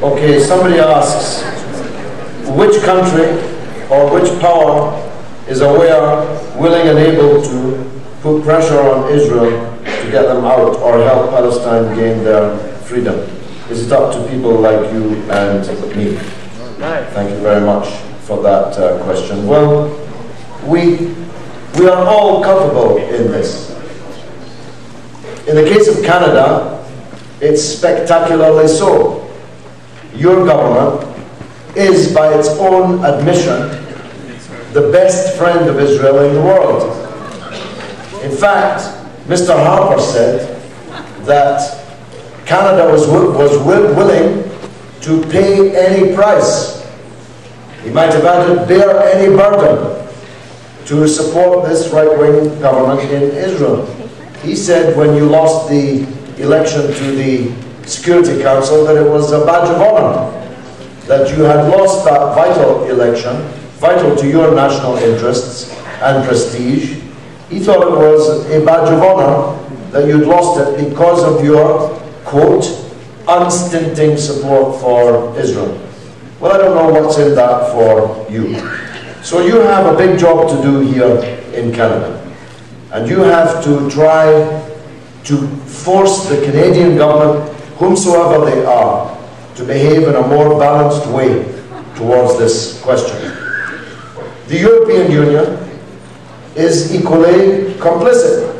Okay, somebody asks, which country or which power is aware, willing and able to put pressure on Israel to get them out or help Palestine gain their freedom? Is it up to people like you and me? Thank you very much for that question. Well, we are all culpable in this. In the case of Canada, it's spectacularly so. Your government is, by its own admission, the best friend of Israel in the world. In fact, Mr. Harper said that Canada was willing to pay any price. He might have added, bear any burden to support this right-wing government in Israel. He said when you lost the election to the Security Council that it was a badge of honor, that you had lost that vital election, vital to your national interests and prestige. He thought it was a badge of honor that you'd lost it because of your, quote, unstinting support for Israel. Well, I don't know what's in that for you. So you have a big job to do here in Canada. And you have to try to force the Canadian government, whomsoever they are, to behave in a more balanced way towards this question. The European Union is equally complicit.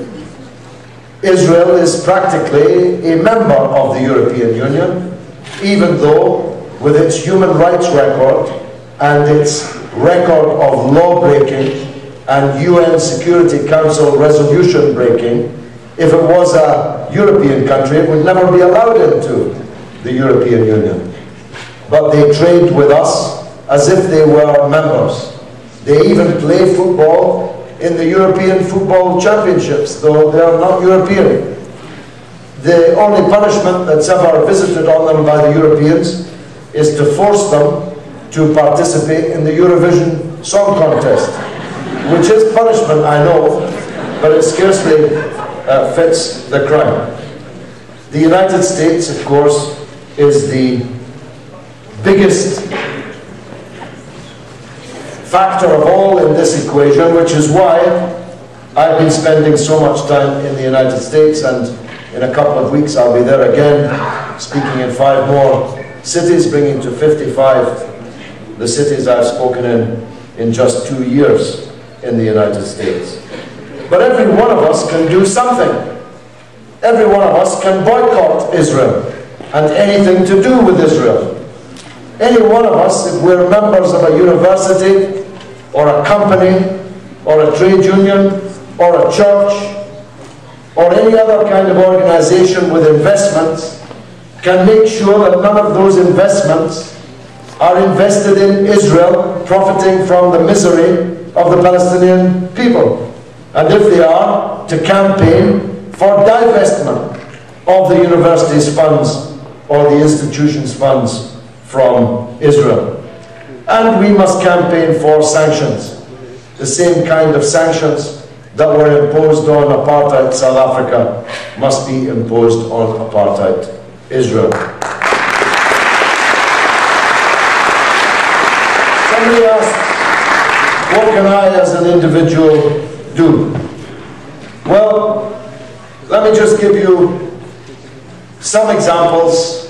Israel is practically a member of the European Union, even though with its human rights record and its record of law-breaking and UN Security Council resolution breaking, if it was a European country, it would never be allowed into the European Union. But they trade with us as if they were members. They even play football in the European Football Championships, though they are not European. The only punishment that's ever visited on them by the Europeans is to force them to participate in the Eurovision Song Contest, which is punishment, I know, but it scarcely fits the crime. The United States, of course, is the biggest factor of all in this equation, which is why I've been spending so much time in the United States, and in a couple of weeks I'll be there again, speaking in 5 more cities, bringing to 55 the cities I've spoken in just 2 years in the United States. But every one of us can do something. Every one of us can boycott Israel and anything to do with Israel. Any one of us, if we're members of a university or a company or a trade union or a church or any other kind of organization with investments, can make sure that none of those investments are invested in Israel, profiting from the misery of the Palestinian people. And if they are, to campaign for divestment of the university's funds or the institution's funds from Israel. And we must campaign for sanctions, the same kind of sanctions that were imposed on apartheid South Africa must be imposed on apartheid Israel. Somebody asked, what can I as an individual do? Well, let me just give you some examples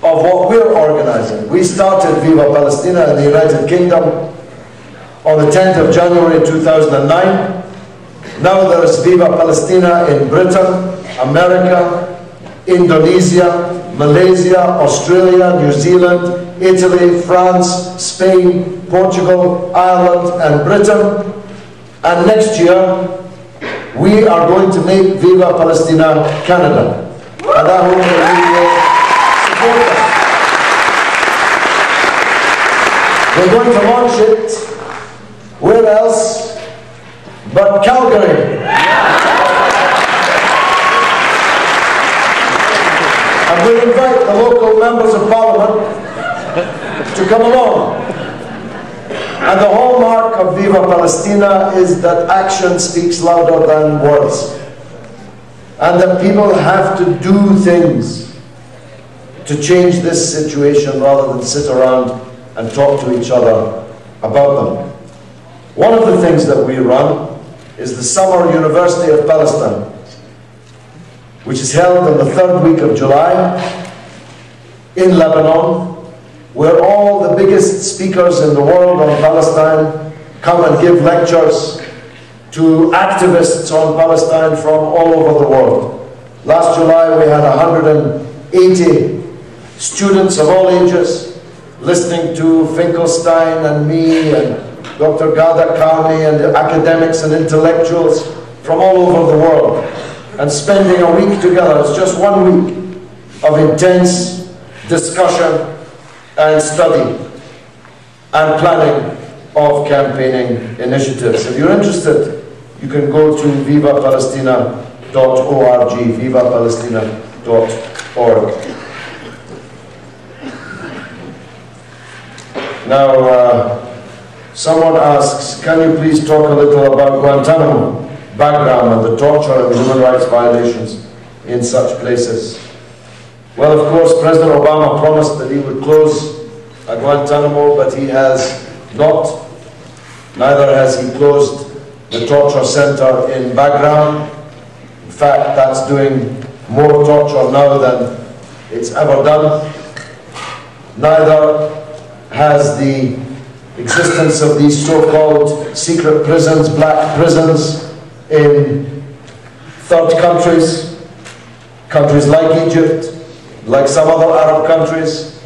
of what we're organizing. We started Viva Palestina in the United Kingdom on the 10th of January 2009. Now there's Viva Palestina in Britain, America, Indonesia, Malaysia, Australia, New Zealand, Italy, France, Spain, Portugal, Ireland, and Britain. And next year, we are going to make Viva Palestina Canada. And I hope that you will support us. We're going to launch it, where else but Calgary. And we'll invite the local members of Parliament to come along. And the hallmark of Viva Palestina is that action speaks louder than words. And that people have to do things to change this situation rather than sit around and talk to each other about them. One of the things that we run is the Summer University of Palestine, which is held on the 3rd week of July in Lebanon, where all the biggest speakers in the world on Palestine come and give lectures to activists on Palestine from all over the world. Last July we had 180 students of all ages listening to Finkelstein and me and Dr. Gada Karni and academics and intellectuals from all over the world, and spending a week together. It's just 1 week of intense discussion and study and planning of campaigning initiatives. If you're interested, you can go to vivapalestina.org, vivapalestina.org. Now, someone asks, can you please talk a little about Guantanamo background and the torture and human rights violations in such places? Well, of course, President Obama promised that he would close Guantanamo, but he has not. Neither has he closed the torture center in Bagram. In fact, that's doing more torture now than it's ever done. Neither has the existence of these so-called secret prisons, black prisons, in third countries, countries like Egypt, like some other Arab countries,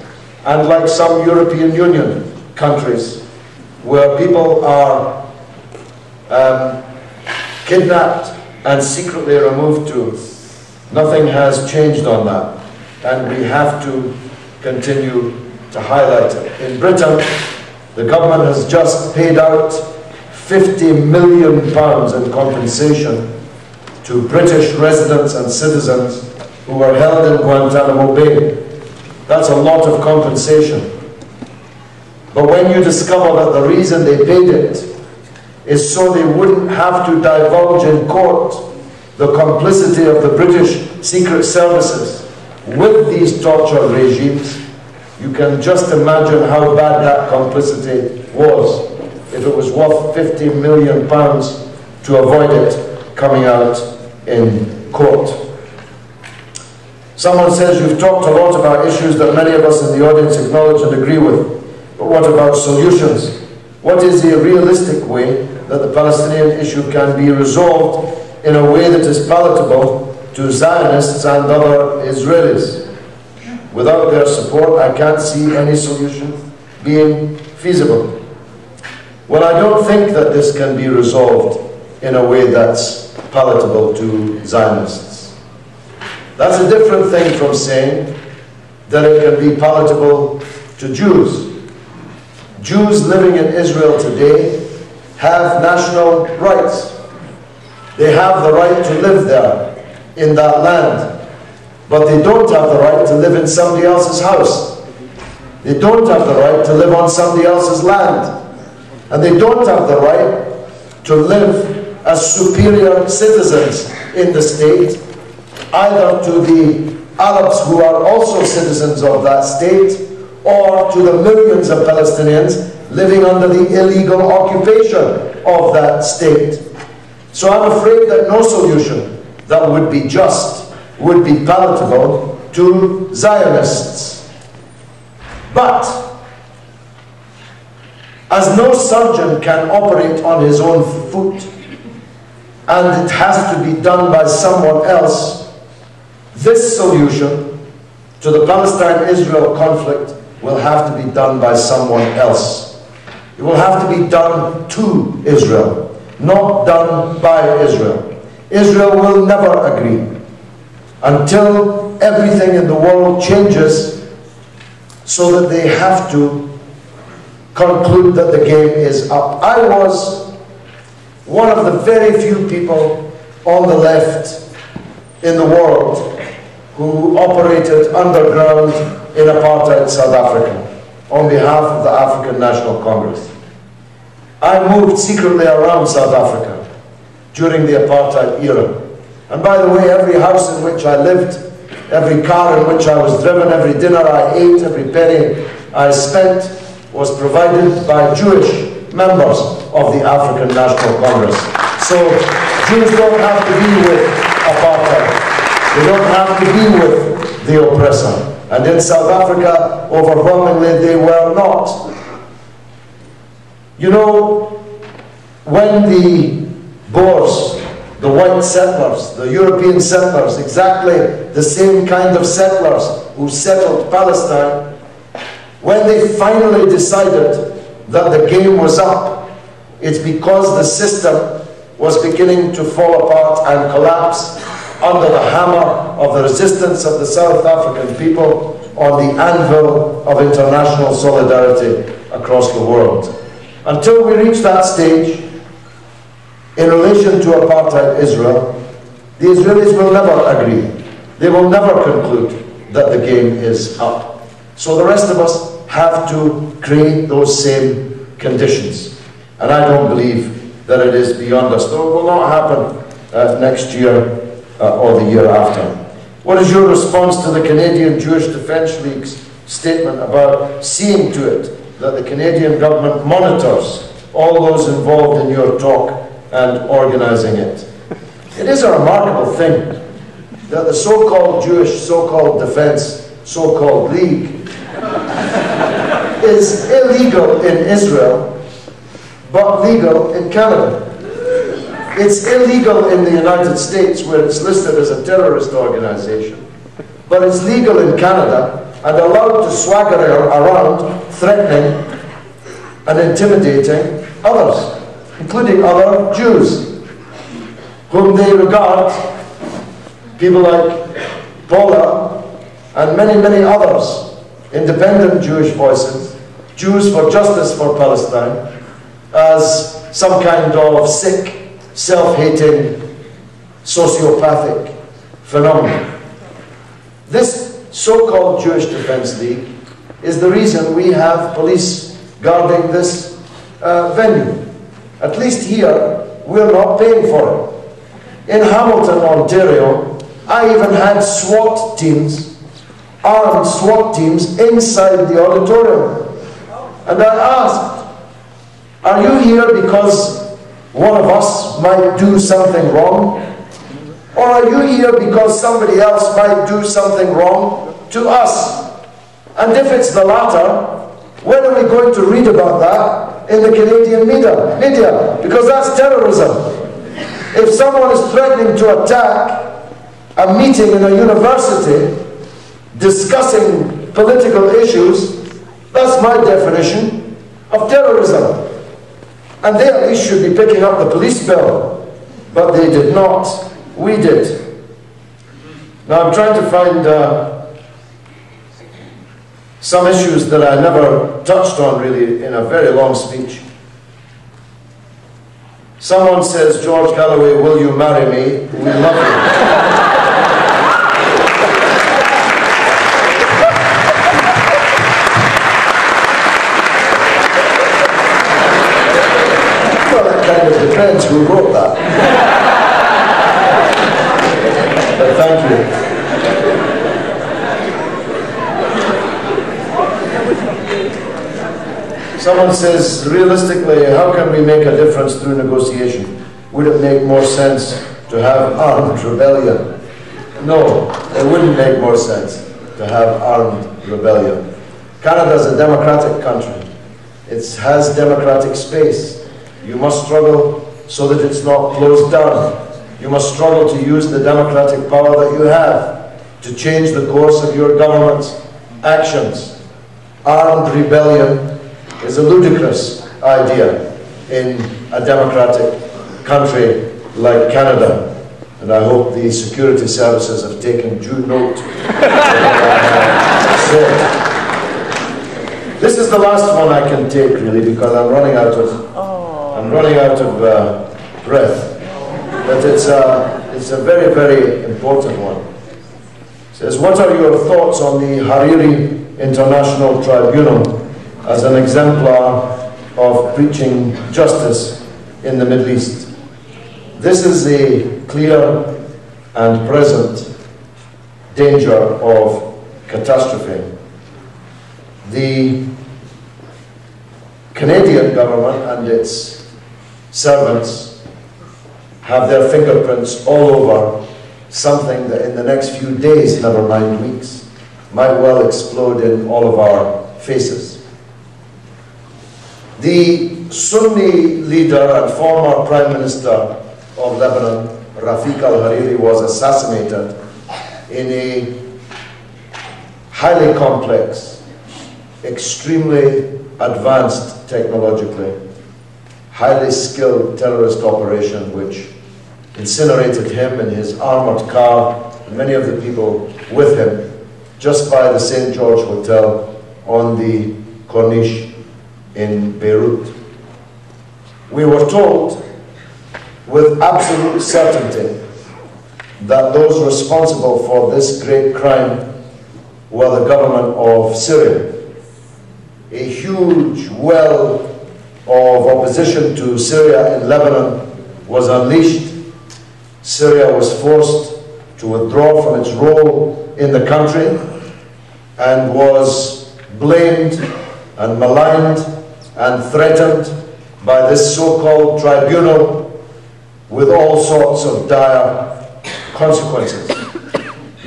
and like some European Union countries, where people are kidnapped and secretly removed to. Nothing has changed on that, and we have to continue to highlight it. In Britain, the government has just paid out £50 million in compensation to British residents and citizens who were held in Guantanamo Bay. That's a lot of compensation. But when you discover that the reason they paid it is so they wouldn't have to divulge in court the complicity of the British secret services with these torture regimes, you can just imagine how bad that complicity was, if it was worth £50 million to avoid it coming out in court. Someone says, you've talked a lot about issues that many of us in the audience acknowledge and agree with, but what about solutions? What is the realistic way that the Palestinian issue can be resolved in a way that is palatable to Zionists and other Israelis? Without their support, I can't see any solution being feasible. Well, I don't think that this can be resolved in a way that's palatable to Zionists. That's a different thing from saying that it can be palatable to Jews. Jews living in Israel today have national rights. They have the right to live there, in that land. But they don't have the right to live in somebody else's house. They don't have the right to live on somebody else's land. And they don't have the right to live as superior citizens in the state, either to the Arabs who are also citizens of that state, or to the millions of Palestinians living under the illegal occupation of that state. So I'm afraid that no solution that would be just would be palatable to Zionists. But as no surgeon can operate on his own foot, and it has to be done by someone else, this solution to the Palestine-Israel conflict will have to be done by someone else. It will have to be done to Israel, not done by Israel. Israel will never agree until everything in the world changes so that they have to conclude that the game is up. I was one of the very few people on the left in the world who operated underground in apartheid South Africa on behalf of the African National Congress. I moved secretly around South Africa during the apartheid era. And by the way, every house in which I lived Every car in which I was driven, every dinner I ate, every penny I spent was provided by Jewish members of the African National Congress. So Jews don't have to be with apartheid. They don't have to be with the oppressor. And in South Africa, overwhelmingly, they were not. You know, when the Boers, the white settlers, the European settlers, exactly the same kind of settlers who settled Palestine, when they finally decided that the game was up, it's because the system was beginning to fall apart and collapse under the hammer of the resistance of the South African people on the anvil of international solidarity across the world. Until we reach that stage, in relation to apartheid Israel, the Israelis will never agree. They will never conclude that the game is up. So the rest of us have to create those same conditions. And I don't believe that it is beyond us, though it will not happen next year or the year after. What is your response to the Canadian Jewish Defence League's statement about seeing to it that the Canadian government monitors all those involved in your talk and organising it? It is a remarkable thing that the so-called Jewish, so-called defence, so-called league is illegal in Israel, but legal in Canada. It's illegal in the United States, where it's listed as a terrorist organisation, but it's legal in Canada and allowed to swagger around, threatening and intimidating others, including other Jews, whom they regard, people like Paula and many, many others, independent Jewish voices, Jews for Justice for Palestine, as some kind of sick, self-hating, sociopathic phenomenon. This so-called Jewish Defence League is the reason we have police guarding this venue. At least here, we're not paying for it. In Hamilton, Ontario, I even had SWAT teams, armed SWAT teams, inside the auditorium. And I asked, are you here because one of us might do something wrong? Or are you here because somebody else might do something wrong to us? And if it's the latter, when are we going to read about that in the Canadian media? Because that's terrorism. If someone is threatening to attack a meeting in a university discussing political issues, that's my definition of terrorism. And they at least should be picking up the police bill. But they did not. We did. Now I'm trying to find some issues that I never touched on really in a very long speech. Someone says, George Galloway, will you marry me? We love you. Depends who wrote that. But thank you. Someone says, realistically, how can we make a difference through negotiation? Would it make more sense to have armed rebellion? No, it wouldn't make more sense to have armed rebellion. Canada is a democratic country. It has democratic space. You must struggle so that it's not closed down. You must struggle to use the democratic power that you have to change the course of your government's actions. Armed rebellion is a ludicrous idea in a democratic country like Canada. And I hope the security services have taken due note of what I said. This is the last one I can take, really, because I'm running out of breath. But it's a very, very important one. It says, what are your thoughts on the Hariri International Tribunal as an exemplar of preaching justice in the Middle East? This is a clear and present danger of catastrophe. The Canadian government and its servants have their fingerprints all over something that in the next few days, never mind weeks, might well explode in all of our faces. The Sunni leader and former Prime Minister of Lebanon, Rafik al-Hariri, was assassinated in a highly complex, extremely advanced technologically, highly skilled terrorist operation which incinerated him in his armored car and many of the people with him just by the St. George Hotel on the Corniche in Beirut. We were told with absolute certainty that those responsible for this great crime were the government of Syria. A huge well of opposition to Syria in Lebanon was unleashed. Syria was forced to withdraw from its role in the country and was blamed and maligned and threatened by this so-called tribunal with all sorts of dire consequences.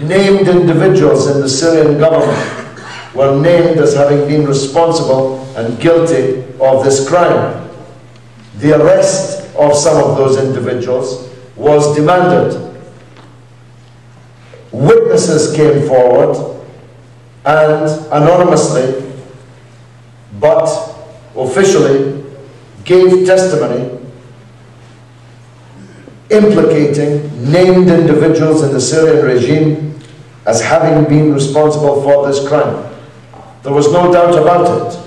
Named individuals in the Syrian government were named as having been responsible and guilty of this crime. The arrest of some of those individuals was demanded. Witnesses came forward and anonymously, but officially, gave testimony implicating named individuals in the Syrian regime as having been responsible for this crime. There was no doubt about it.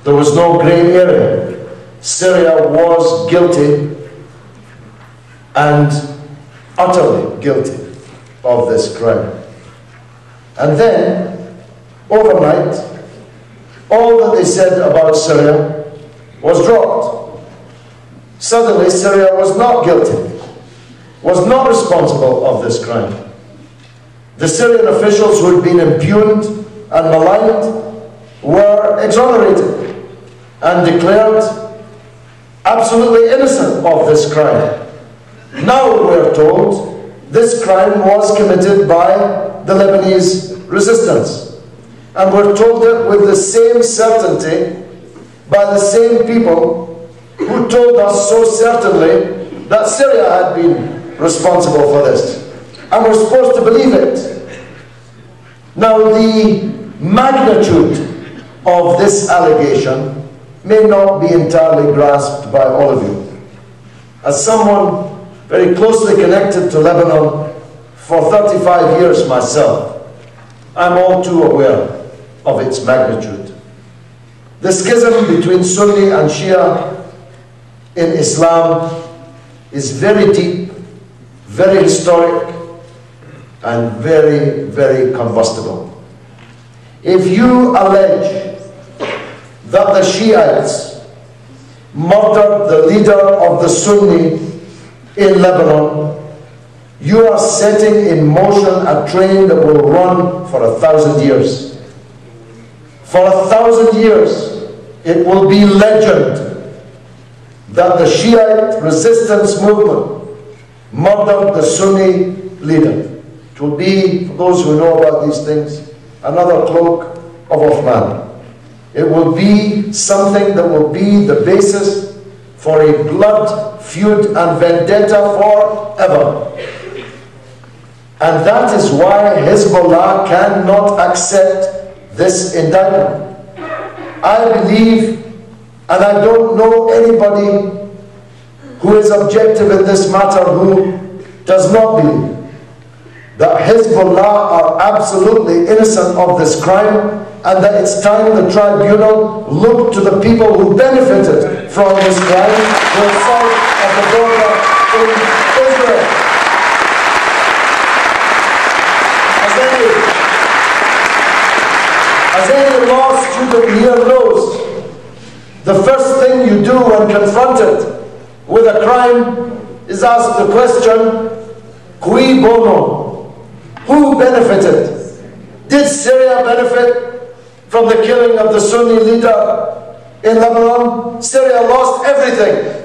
There was no grey area. Syria was guilty and utterly guilty of this crime. And then, overnight, all that they said about Syria was dropped. Suddenly, Syria was not guilty, was not responsible of this crime. The Syrian officials who had been impugned and maligned were exonerated and declared absolutely innocent of this crime. Now we're told this crime was committed by the Lebanese resistance. And we're told it with the same certainty by the same people who told us so certainly that Syria had been responsible for this. And we're supposed to believe it. Now, the magnitude of this allegation may not be entirely grasped by all of you. As someone very closely connected to Lebanon for 35 years myself, I'm all too aware of its magnitude. The schism between Sunni and Shia in Islam is very deep, very historic, and very, very combustible. If you allege that the Shiites murdered the leader of the Sunni in Lebanon, you are setting in motion a train that will run for 1,000 years. For 1,000 years, it will be legend that the Shiite resistance movement murdered the Sunni leader. It will be, for those who know about these things, another cloak of Othman. It will be something that will be the basis for a blood feud and vendetta forever. And that is why Hezbollah cannot accept this indictment. I believe, and I don't know anybody who is objective in this matter who does not believe, that Hezbollah are absolutely innocent of this crime, and that it's time the tribunal looked to the people who benefited from this crime to the south of the border in Israel. As any law student here knows, the first thing you do when confronted with a crime is ask the question, cui bono? Who benefited? Did Syria benefit from the killing of the Sunni leader in Lebanon? Syria lost everything.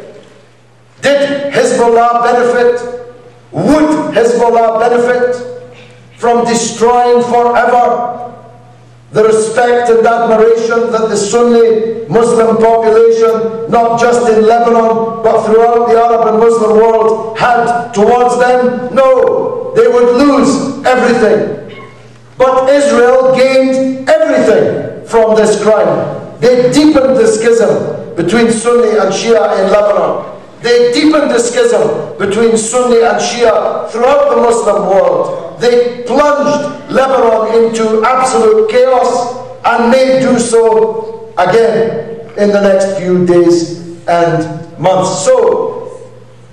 Did Hezbollah benefit? Would Hezbollah benefit from destroying forever the respect and admiration that the Sunni Muslim population, not just in Lebanon, but throughout the Arab and Muslim world, had towards them? No, they would lose everything. But Israel gained everything from this crime. They deepened the schism between Sunni and Shia in Lebanon. They deepened the schism between Sunni and Shia throughout the Muslim world. They plunged Lebanon into absolute chaos and may do so again in the next few days and months. So,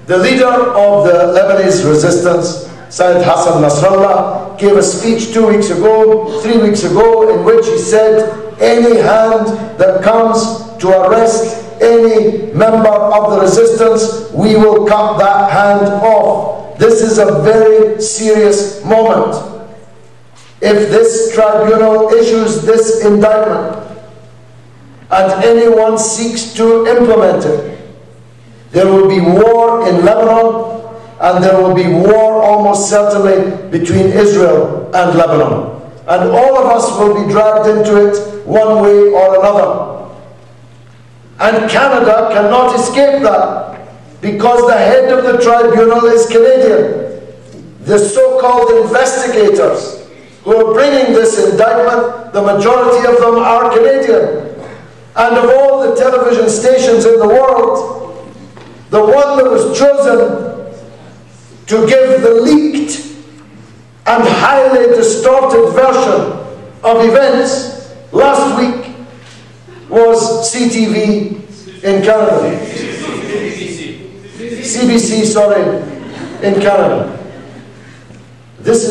the leader of the Lebanese resistance, Sayyid Hassan Nasrallah, gave a speech 2 weeks ago, 3 weeks ago, in which he said, any hand that comes to arrest any member of the resistance, we will cut that hand off. This is a very serious moment. If this tribunal issues this indictment and anyone seeks to implement it, there will be war in Lebanon, and there will be war almost certainly between Israel and Lebanon. And all of us will be dragged into it one way or another. And Canada cannot escape that, because the head of the tribunal is Canadian. The so-called investigators who are bringing this indictment, the majority of them are Canadian. And of all the television stations in the world, the one that was chosen to give the leaked and highly distorted version of events last week was CTV in Canada. CBC, sorry, in Canada. This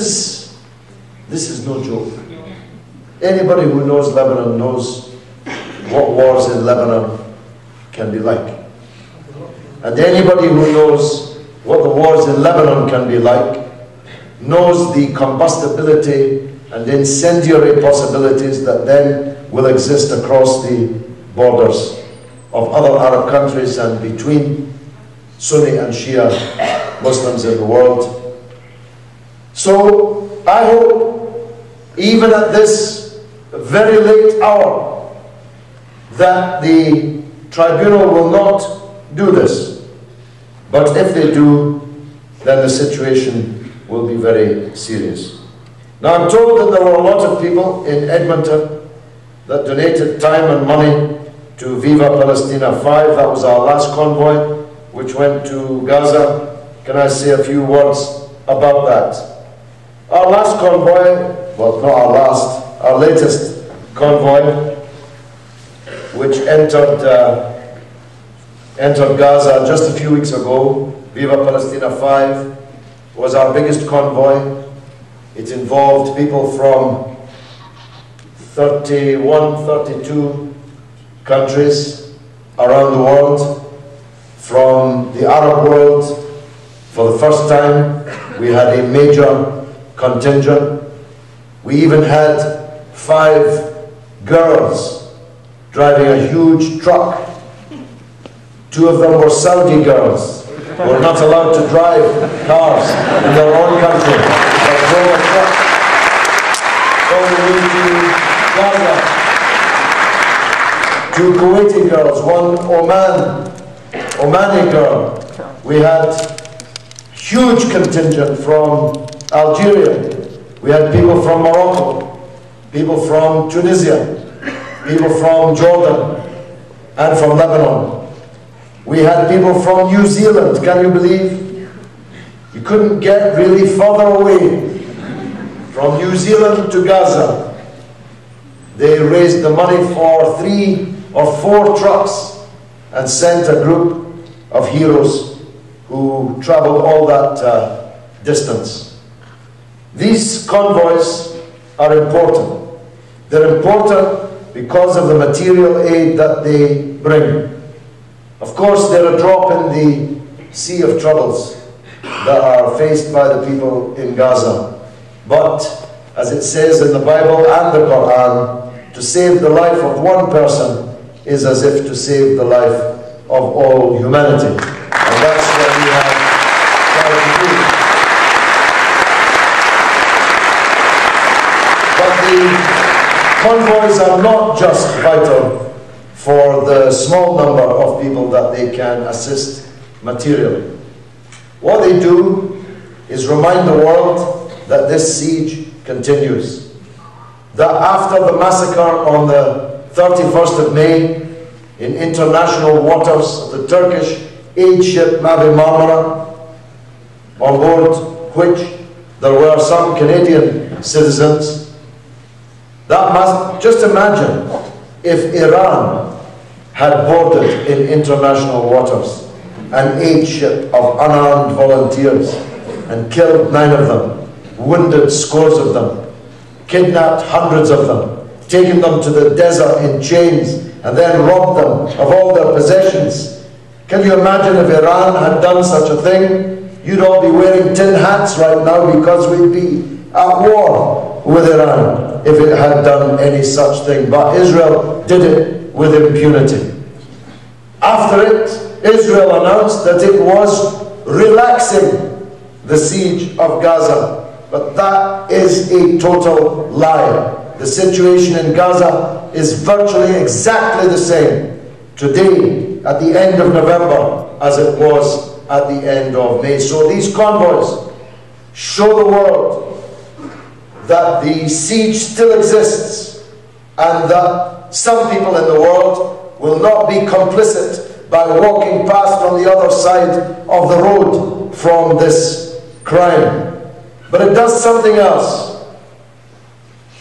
is no joke. Anybody who knows Lebanon knows what wars in Lebanon can be like. And anybody who knows what the wars in Lebanon can be like knows the combustibility and incendiary possibilities that then will exist across the borders of other Arab countries and between Sunni and Shia Muslims in the world. So I hope, even at this very late hour, that the tribunal will not do this. But if they do, then the situation will be very serious. Now, I'm told that there were a lot of people in Edmonton that donated time and money to Viva Palestine 5. That was our last convoy, which went to Gaza. Can I say a few words about that? Our last convoy, well, not our last, our latest convoy, which entered Gaza just a few weeks ago, Viva Palestine 5, was our biggest convoy. It involved people from 31, 32 countries around the world. From the Arab world, for the first time, we had a major contingent. We even had 5 girls driving a huge truck. 2 of them were Saudi girls who were not allowed to drive cars in their own country, but drove a truck all the way to Gaza. 2 Kuwaiti girls, 1 Omani girl. We had huge contingent from Algeria. We had people from Morocco, people from Tunisia, people from Jordan, and from Lebanon. We had people from New Zealand, can you believe? You couldn't get really further away. From New Zealand to Gaza, they raised the money for 3 or 4 trucks and sent a group of heroes who traveled all that distance. These convoys are important. They're important because of the material aid that they bring. Of course, they're a drop in the sea of troubles that are faced by the people in Gaza. But, as it says in the Bible and the Quran, to save the life of one person is as if to save the life of all humanity. And that's what we have tried to do. But the convoys are not just vital for the small number of people that they can assist materially. What they do is remind the world that this siege continues. That after the massacre on the 31st of May in international waters of the Turkish aid ship Mavi Marmara, on board which there were some Canadian citizens, that must, just imagine if Iran had boarded in international waters an aid ship of unarmed volunteers and killed 9 of them, wounded scores of them, kidnapped hundreds of them, taken them to the desert in chains, and then robbed them of all their possessions. Can you imagine if Iran had done such a thing? You'd all be wearing tin hats right now because we'd be at war with Iran if it had done any such thing. But Israel did it with impunity. After it, Israel announced that it was relaxing the siege of Gaza. But that is a total lie. The situation in Gaza is virtually exactly the same today at the end of November as it was at the end of May. So these convoys show the world that the siege still exists and that some people in the world will not be complicit by walking past on the other side of the road from this crime. But it does something else.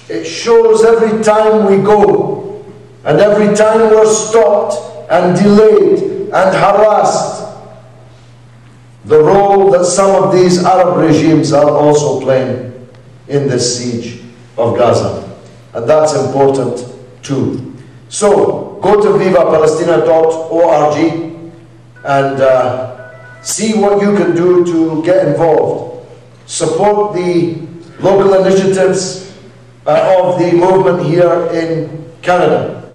It shows every time we go and every time we're stopped and delayed and harassed the role that some of these Arab regimes are also playing in this siege of Gaza. And that's important too. So, go to vivapalestina.org and see what you can do to get involved. Support the local initiatives of the movement here in Canada.